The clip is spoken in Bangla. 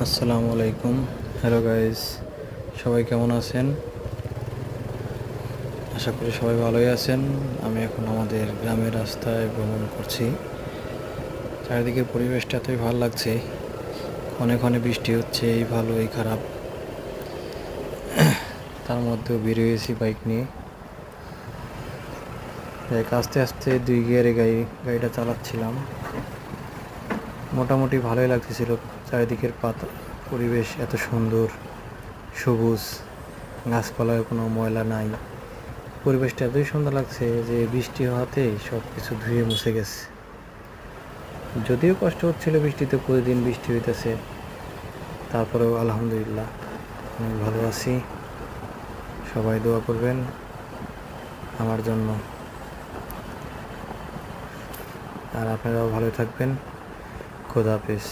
আসসালামু আলাইকুম। হ্যালো গাইস, সবাই কেমন আছেন? আশা করি সবাই ভালোই আছেন। আমি এখন আমাদের গ্রামের রাস্তায় ভ্রমণ করছি। চারিদিকের পরিবেশটা এতই ভালো লাগছে। ক্ষণে ক্ষণে বৃষ্টি হচ্ছে, এই ভালো এই খারাপ। তার মধ্যেও বেরিয়েছি বাইক নিয়ে। আস্তে আস্তে 2 গিয়ারে গাড়িটা চালাচ্ছিলাম। মোটামুটি ভালোই লাগতেছিল। চারিদিকের পাতা পরিবেশ এত সুন্দর, সবুজ, গাছপালায় কোনো ময়লা নাই। পরিবেশটা এতই সুন্দর লাগছে যে বৃষ্টি হওয়াতে সব কিছু ধুয়ে মুছে গেছে। যদিও কষ্ট হচ্ছিল, বৃষ্টিতে প্রতিদিন বৃষ্টি হইতেছে, তারপরেও আলহামদুলিল্লাহ অনেক ভালো আছি। সবাই দোয়া করবেন আমার জন্য, আর আপনারাও ভালো থাকবেন। খোদা হাফেজ।